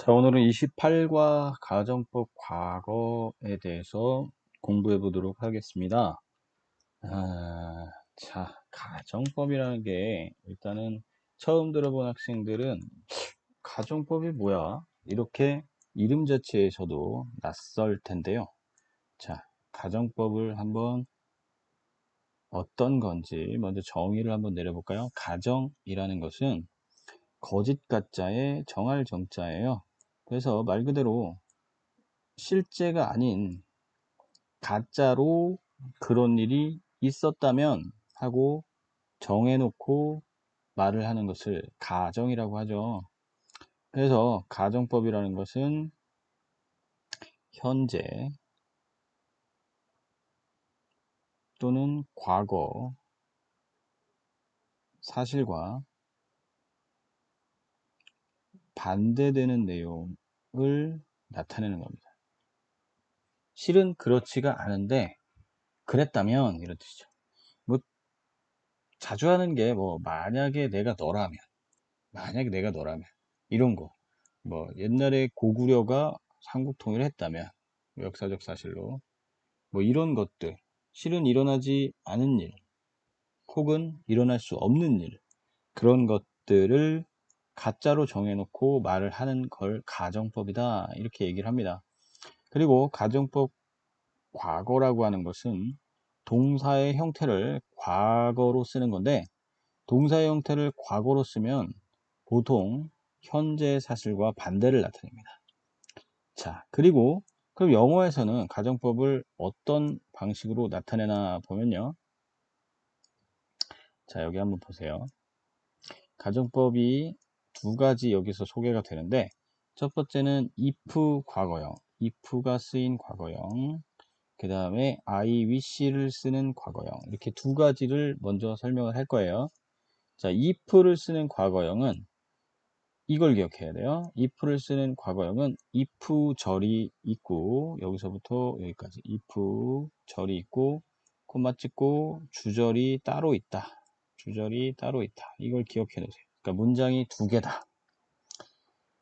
자, 오늘은 28과 가정법 과거에 대해서 공부해 보도록 하겠습니다. 자, 가정법이라는 게 일단은 처음 들어본 학생들은 가정법이 뭐야? 이렇게 이름 자체에서도 낯설 텐데요. 자, 가정법을 한번 어떤 건지 먼저 정의를 한번 내려볼까요? 가정이라는 것은 거짓 가짜의 정할 정자예요. 그래서 말 그대로 실제가 아닌 가짜로 그런 일이 있었다면 하고 정해놓고 말을 하는 것을 가정이라고 하죠. 그래서 가정법이라는 것은 현재 또는 과거 사실과 반대되는 내용을 나타내는 겁니다. 실은 그렇지가 않은데 그랬다면 이런 뜻이죠. 뭐 자주 하는 게 뭐 만약에 내가 너라면 이런 거. 뭐 옛날에 고구려가 삼국 통일을 했다면 뭐 역사적 사실로 뭐 이런 것들 실은 일어나지 않은 일 혹은 일어날 수 없는 일 그런 것들을 가짜로 정해놓고 말을 하는 걸 가정법이다 이렇게 얘기를 합니다. 그리고 가정법 과거라고 하는 것은 동사의 형태를 과거로 쓰는 건데 동사의 형태를 과거로 쓰면 보통 현재 사실과 반대를 나타냅니다. 자, 그리고 그럼 영어에서는 가정법을 어떤 방식으로 나타내나 보면요. 자, 여기 한번 보세요. 가정법이 두 가지 여기서 소개가 되는데 첫 번째는 if 과거형, if가 쓰인 과거형, 그 다음에 I wish를 쓰는 과거형 이렇게 두 가지를 먼저 설명을 할 거예요. 자, if를 쓰는 과거형은 이걸 기억해야 돼요. if를 쓰는 과거형은 if 절이 있고 여기서부터 여기까지 if 절이 있고 콤마 찍고 주절이 따로 있다. 주절이 따로 있다. 이걸 기억해 놓으세요. 그러니까 문장이 두 개다.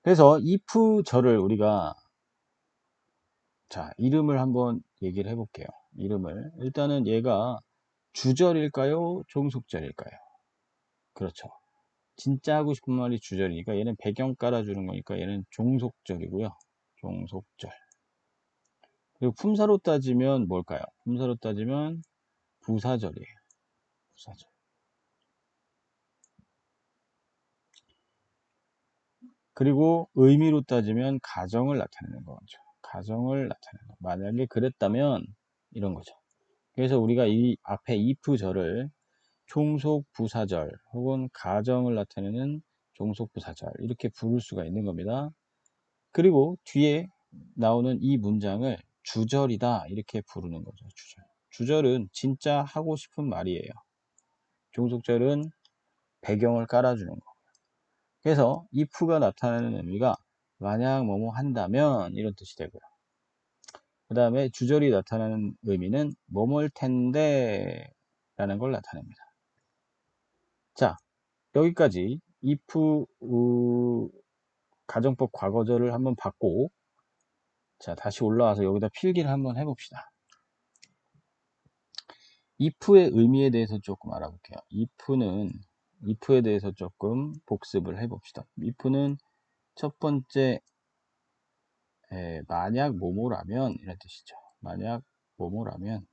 그래서 if 절을 우리가 자, 이름을 한번 얘기를 해 볼게요. 이름을 일단은 얘가 주절일까요? 종속절일까요? 그렇죠. 진짜 하고 싶은 말이 주절이니까 얘는 배경 깔아주는 거니까 얘는 종속절이고요. 종속절. 그리고 품사로 따지면 뭘까요? 품사로 따지면 부사절이에요. 부사절. 그리고 의미로 따지면 가정을 나타내는 거죠. 가정을 나타내는 거. 만약에 그랬다면 이런 거죠. 그래서 우리가 이 앞에 if절을 종속 부사절 혹은 가정을 나타내는 종속 부사절 이렇게 부를 수가 있는 겁니다. 그리고 뒤에 나오는 이 문장을 주절이다 이렇게 부르는 거죠. 주절. 주절은 진짜 하고 싶은 말이에요. 종속절은 배경을 깔아주는 거. 그래서 if가 나타내는 의미가 만약 뭐뭐 한다면 이런 뜻이 되고요. 그 다음에 주절이 나타나는 의미는 뭐뭐일 텐데 라는 걸 나타냅니다. 자, 여기까지 if 가정법 과거절을 한번 봤고 자, 다시 올라와서 여기다 필기를 한번 해봅시다. if의 의미에 대해서 조금 알아볼게요. if에 대해서 조금 복습을 해봅시다. if는 첫 번째 만약 뭐뭐라면 이런 뜻이죠. 만약 뭐뭐라면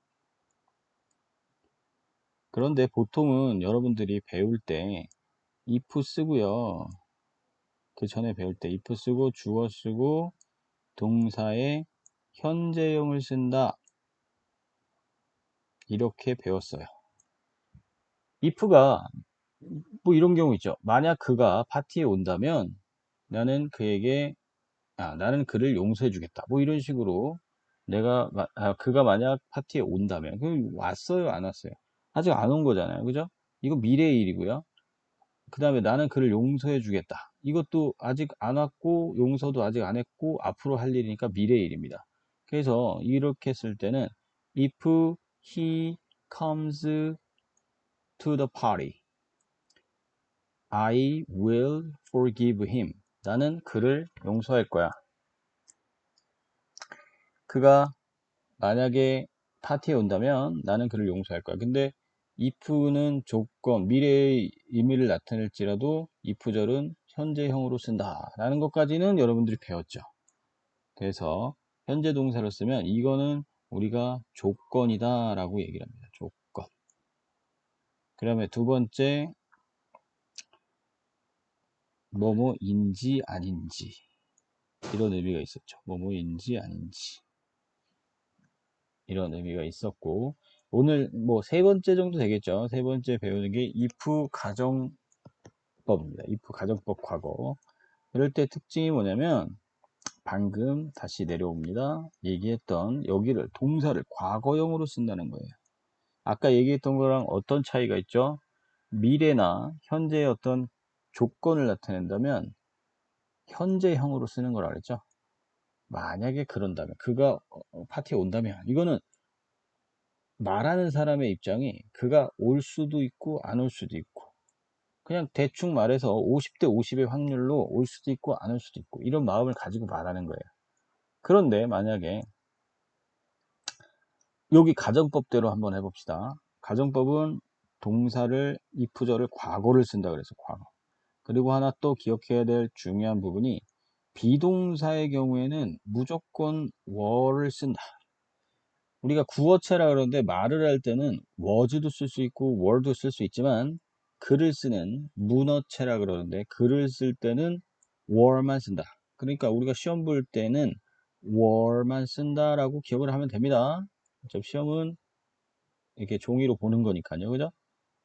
그런데 보통은 여러분들이 배울 때 if 쓰고요. 그 전에 배울 때 if 쓰고 주어 쓰고 동사의 현재형을 쓴다. 이렇게 배웠어요. if가 뭐 이런 경우 있죠. 만약 그가 파티에 온다면 나는 그를 용서해 주겠다. 뭐 이런 식으로 그가 만약 파티에 온다면 그럼 왔어요, 안 왔어요? 아직 안 온 거잖아요. 그죠? 이거 미래의 일이고요. 그 다음에 나는 그를 용서해 주겠다. 이것도 아직 안 왔고 용서도 아직 안 했고 앞으로 할 일이니까 미래의 일입니다. 그래서 이렇게 쓸 때는 if he comes to the party I will forgive him. 나는 그를 용서할 거야. 그가 만약에 파티에 온다면 나는 그를 용서할 거야. 근데 if는 조건, 미래의 의미를 나타낼지라도 if절은 현재형으로 쓴다 라는 것까지는 여러분들이 배웠죠. 그래서 현재 동사를 쓰면 이거는 우리가 조건이다 라고 얘기를 합니다. 조건. 그 다음에 두 번째, 뭐뭐인지 아닌지, 이런 의미가 있었죠. 뭐뭐인지 아닌지, 이런 의미가 있었고, 오늘 뭐 세 번째 정도 되겠죠. 세 번째 배우는 게 if 가정법입니다. if 가정법 과거. 이럴 때 특징이 뭐냐면, 방금 다시 내려옵니다. 얘기했던 여기를 동사를 과거형으로 쓴다는 거예요. 아까 얘기했던 거랑 어떤 차이가 있죠? 미래나 현재의 어떤 조건을 나타낸다면 현재형으로 쓰는 거라 그랬죠. 만약에 그런다면, 그가 파티에 온다면, 이거는 말하는 사람의 입장이 그가 올 수도 있고 안 올 수도 있고, 그냥 대충 말해서 50대 50의 확률로 올 수도 있고 안 올 수도 있고, 이런 마음을 가지고 말하는 거예요. 그런데 만약에 여기 가정법대로 한번 해봅시다. 가정법은 동사를 if절을 과거를 쓴다 그래서 과거. 그리고 하나 또 기억해야 될 중요한 부분이, 비동사의 경우에는 무조건 were를 쓴다. 우리가 구어체라 그러는데 말을 할 때는 was도 쓸 수 있고 were도 쓸 수 있지만, 글을 쓰는 문어체라 그러는데 글을 쓸 때는 were만 쓴다. 그러니까 우리가 시험 볼 때는 were만 쓴다라고 기억을 하면 됩니다. 어차피 시험은 이렇게 종이로 보는 거니까요. 그죠?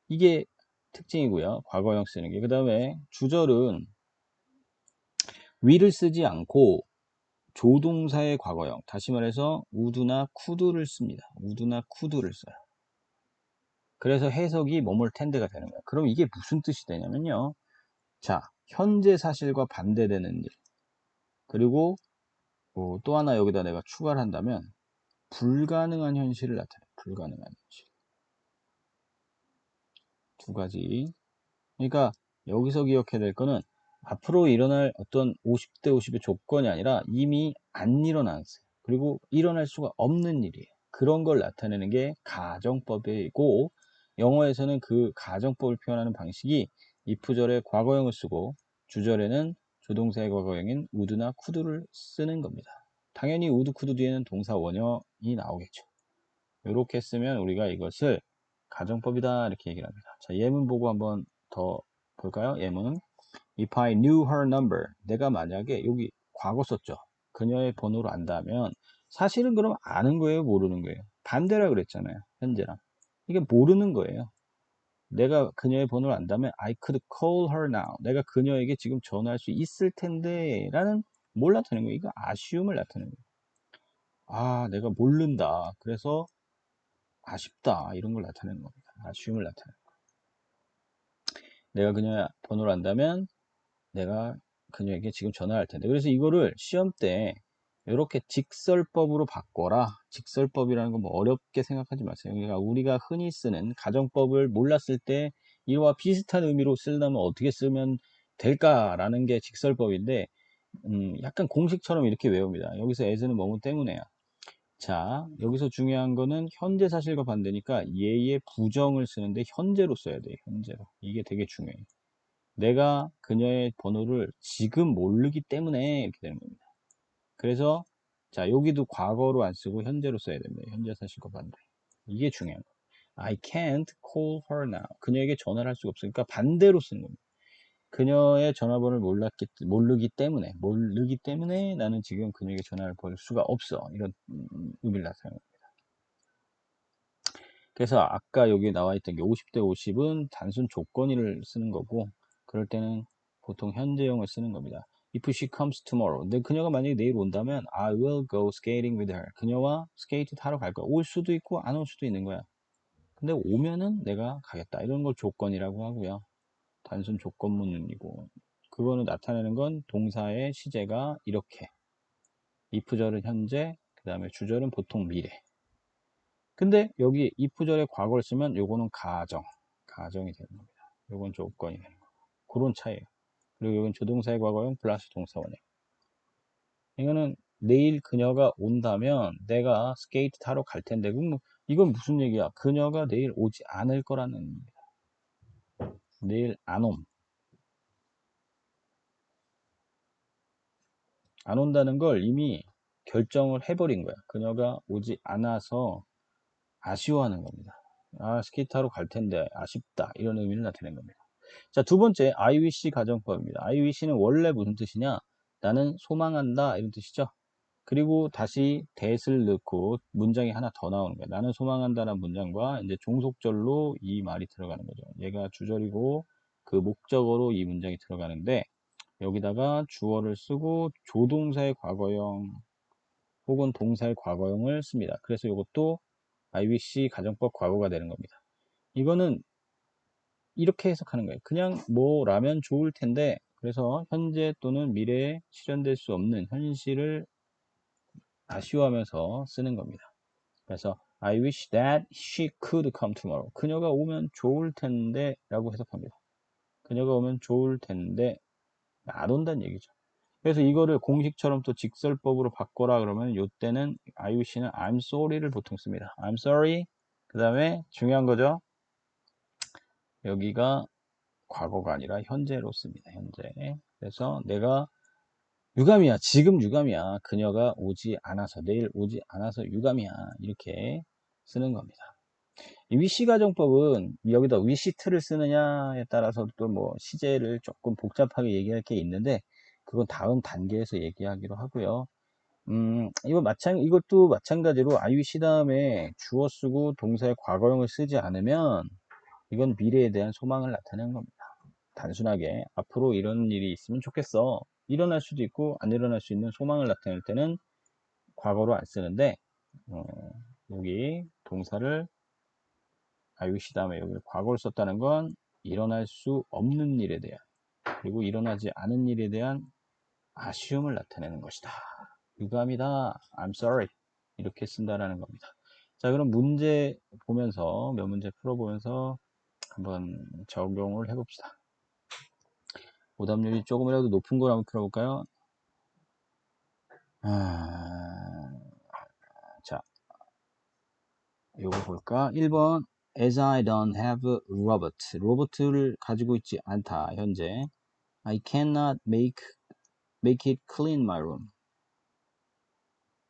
이게 특징이고요. 과거형 쓰는 게. 그 다음에 주절은 위를 쓰지 않고 조동사의 과거형, 다시 말해서 would나 could를 씁니다. would나 could를 써요. 그래서 해석이 뭐뭘 텐데가 되는 거예요. 그럼 이게 무슨 뜻이 되냐면요. 자, 현재 사실과 반대되는 일. 그리고 또 하나 여기다 내가 추가를 한다면 불가능한 현실을 나타내요. 불가능한 현실. 두 가지. 그러니까 여기서 기억해야 될 거는, 앞으로 일어날 어떤 50대 50의 조건이 아니라 이미 안 일어났어요. 그리고 일어날 수가 없는 일이에요. 그런 걸 나타내는 게 가정법이고, 영어에서는 그 가정법을 표현하는 방식이 if절에 과거형을 쓰고 주절에는 조동사의 과거형인 would나 could를 쓰는 겁니다. 당연히 would, could 뒤에는 동사 원형이 나오겠죠. 이렇게 쓰면 우리가 이것을 가정법이다 이렇게 얘기를 합니다. 자, 예문 보고 한번 더 볼까요? 예문. If I knew her number. 내가 만약에 여기 과거 썼죠. 그녀의 번호를 안다면, 사실은 그럼 아는 거예요, 모르는 거예요? 반대라 그랬잖아요. 현재랑. 이게 모르는 거예요. 내가 그녀의 번호를 안다면 I could call her now. 내가 그녀에게 지금 전화할 수 있을 텐데 라는 뭘 나타내는 거예요? 이거 아쉬움을 나타내는 거예요. 아, 내가 모른다. 그래서 아쉽다. 이런 걸 나타내는 겁니다. 아쉬움을 나타내는 거예요. 내가 그녀의 번호를 안다면 내가 그녀에게 지금 전화할 텐데. 그래서 이거를 시험 때 이렇게 직설법으로 바꿔라. 직설법이라는 건 뭐 어렵게 생각하지 마세요. 그러니까 우리가 흔히 쓰는 가정법을 몰랐을 때 이와 비슷한 의미로 쓰려면 어떻게 쓰면 될까라는 게 직설법인데, 약간 공식처럼 이렇게 외웁니다. 여기서 as는 뭐뭐 때문에야. 자, 여기서 중요한 거는 현재 사실과 반대니까 예의 부정을 쓰는데 현재로 써야 돼요. 현재로. 이게 되게 중요해요. 내가 그녀의 번호를 지금 모르기 때문에 이렇게 되는 겁니다. 그래서 자, 여기도 과거로 안 쓰고 현재로 써야 됩니다. 현재 사실과 반대. 이게 중요한 거예요. I can't call her now. 그녀에게 전화를 할 수가 없으니까 반대로 쓰는 겁니다. 그녀의 전화번호를 모르기 때문에 나는 지금 그녀에게 전화를 걸 수가 없어. 이런 의미를 나타내는 겁니다. 그래서 아까 여기 나와 있던 게 50대 50은 단순 조건이를 쓰는 거고, 그럴 때는 보통 현재형을 쓰는 겁니다. If she comes tomorrow. 근데 그녀가 만약에 내일 온다면 I will go skating with her. 그녀와 스케이트 타러 갈 거야. 올 수도 있고 안 올 수도 있는 거야. 근데 오면은 내가 가겠다. 이런 걸 조건이라고 하고요. 단순 조건문이고, 그거는 나타내는 건 동사의 시제가 이렇게, if절은 현재, 그 다음에 주절은 보통 미래. 근데 여기 if절에 과거를 쓰면 요거는 가정이 되는 겁니다. 요건 조건이 되는 거고. 그런 차이예요. 그리고 여기는 조동사의 과거형 플러스 동사원형. 이거는 내일 그녀가 온다면 내가 스케이트 타러 갈 텐데, 그럼 이건 무슨 얘기야? 그녀가 내일 오지 않을 거라는 의미입니다. 내일 안 옴. 안 온다는 걸 이미 결정을 해버린 거야. 그녀가 오지 않아서 아쉬워하는 겁니다. 아, 스케이트 타러 갈 텐데 아쉽다. 이런 의미를 나타낸 겁니다. 자, 두 번째, I wish 가정법입니다. I wish는 원래 무슨 뜻이냐? 나는 소망한다. 이런 뜻이죠. 그리고 다시 that을 넣고 문장이 하나 더 나오는 거예요. 나는 소망한다는 문장과 이제 종속절로 이 말이 들어가는 거죠. 얘가 주절이고 그 목적어로 이 문장이 들어가는데 여기다가 주어를 쓰고 조동사의 과거형 혹은 동사의 과거형을 씁니다. 그래서 이것도 I wish 가정법 과거가 되는 겁니다. 이거는 이렇게 해석하는 거예요. 그냥 뭐라면 좋을 텐데 그래서 현재 또는 미래에 실현될 수 없는 현실을 아쉬워하면서 쓰는 겁니다. 그래서 I wish that she could come tomorrow. 그녀가 오면 좋을 텐데 라고 해석합니다. 그녀가 오면 좋을 텐데 안 온다는 얘기죠. 그래서 이거를 공식처럼 또 직설법으로 바꿔라 그러면 이때는 I wish는 I'm sorry를 보통 씁니다. I'm sorry. 그 다음에 중요한 거죠. 여기가 과거가 아니라 현재로 씁니다. 현재. 그래서 내가 유감이야. 지금 유감이야. 그녀가 오지 않아서 내일 오지 않아서 유감이야. 이렇게 쓰는 겁니다. 이 위시 가정법은 여기다 위시트를 쓰느냐에 따라서 또 뭐 시제를 조금 복잡하게 얘기할 게 있는데 그건 다음 단계에서 얘기하기로 하고요. 이것도 마찬가지로 I wish 다음에 주어 쓰고 동사의 과거형을 쓰지 않으면 이건 미래에 대한 소망을 나타내는 겁니다. 단순하게 앞으로 이런 일이 있으면 좋겠어. 일어날 수도 있고 안 일어날 수 있는 소망을 나타낼 때는 과거로 안 쓰는데 어, 여기 동사를 I wish 다음에 여기 과거를 썼다는 건 일어날 수 없는 일에 대한 그리고 일어나지 않은 일에 대한 아쉬움을 나타내는 것이다. 유감이다. I'm sorry. 이렇게 쓴다라는 겁니다. 자, 그럼 문제 보면서 몇 문제 풀어보면서 한번 적용을 해봅시다. 오답률이 조금이라도 높은 걸 한번 풀어볼까요? 자, 요거 볼까? 1번 As I don't have a robot. 로봇을 가지고 있지 않다. 현재 I cannot make it clean my room.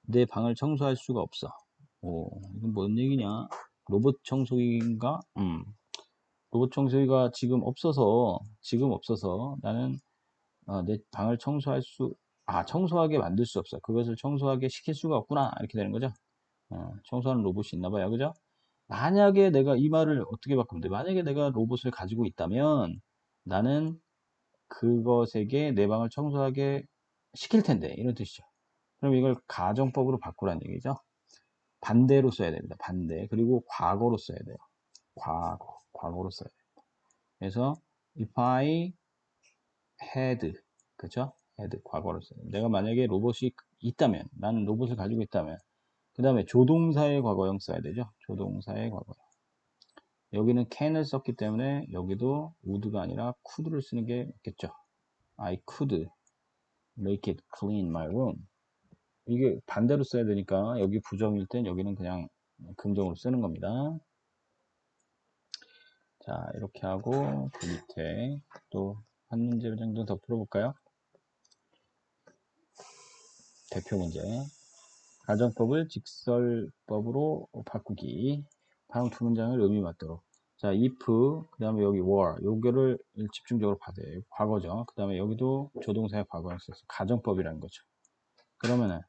내 방을 청소할 수가 없어. 오, 이건 뭔 얘기냐? 로봇 청소기인가? 로봇 청소기가 지금 없어서 나는 내 방을 청소하게 만들 수 없어. 그것을 청소하게 시킬 수가 없구나. 이렇게 되는 거죠. 청소하는 로봇이 있나 봐요. 그죠? 만약에 내가 이 말을 어떻게 바꾸면 돼? 만약에 내가 로봇을 가지고 있다면 나는 그것에게 내 방을 청소하게 시킬 텐데. 이런 뜻이죠. 그럼 이걸 가정법으로 바꾸라는 얘기죠. 반대로 써야 됩니다. 반대. 그리고 과거로 써야 돼요. 과거로 써야 돼요. 그래서 if I had, 그죠? had, 과거로 써야 돼요. 내가 만약에 로봇이 있다면, 나는 로봇을 가지고 있다면, 그 다음에 조동사의 과거형 써야 되죠. 조동사의 과거형. 여기는 can을 썼기 때문에 여기도 would가 아니라 could를 쓰는 게 맞겠죠. I could make it clean my room. 이게 반대로 써야 되니까 여기 부정일 땐 여기는 그냥 긍정으로 쓰는 겁니다. 자, 이렇게 하고 그 밑에 또 한 문제 정도 더 풀어볼까요? 대표 문제. 가정법을 직설법으로 바꾸기. 다음 두 문장을 의미 맞도록. 자, if, 그 다음에 여기 were, 요거를 집중적으로 받아요. 과거죠. 그 다음에 여기도 조동사의 과거를 써서 가정법이라는 거죠. 그러면은,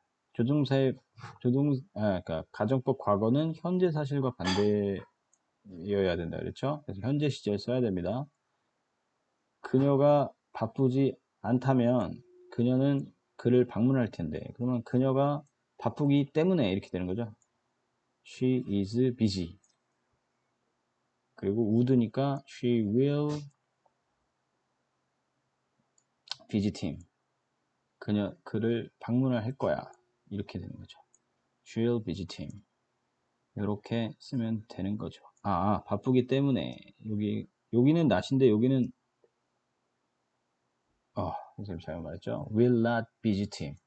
그러니까 가정법 과거는 현재 사실과 반대여야 된다. 그렇죠? 그래서 현재 시제를 써야 됩니다. 그녀가 바쁘지 않다면 그녀는 그를 방문할 텐데, 그러면 그녀가 바쁘기 때문에 이렇게 되는 거죠. She is busy. 그리고 would니까 she will visit him. 그를 방문을 할 거야. 이렇게 되는 거죠. She will visit him. 이렇게 쓰면 되는 거죠. 바쁘기 때문에 여기는 낮인데 여기는 선생님 잘못 말했죠. will not visit him.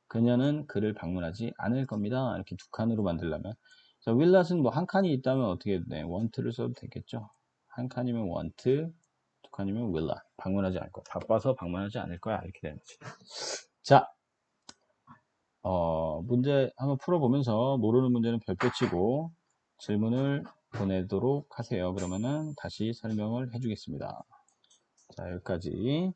그녀는 그를 방문하지 않을 겁니다. 이렇게 두 칸으로 만들려면. 자, will not은 뭐 한 칸이 있다면 어떻게 해도 돼? want를 써도 되겠죠. 한 칸이면 want, 두 칸이면 will not. 방문하지 않을 거야. 바빠서 방문하지 않을 거야. 이렇게 되는 거지. 자, 문제 한번 풀어보면서 모르는 문제는 별표 치고 질문을 보내도록 하세요. 그러면은 다시 설명을 해주겠습니다. 자, 여기까지.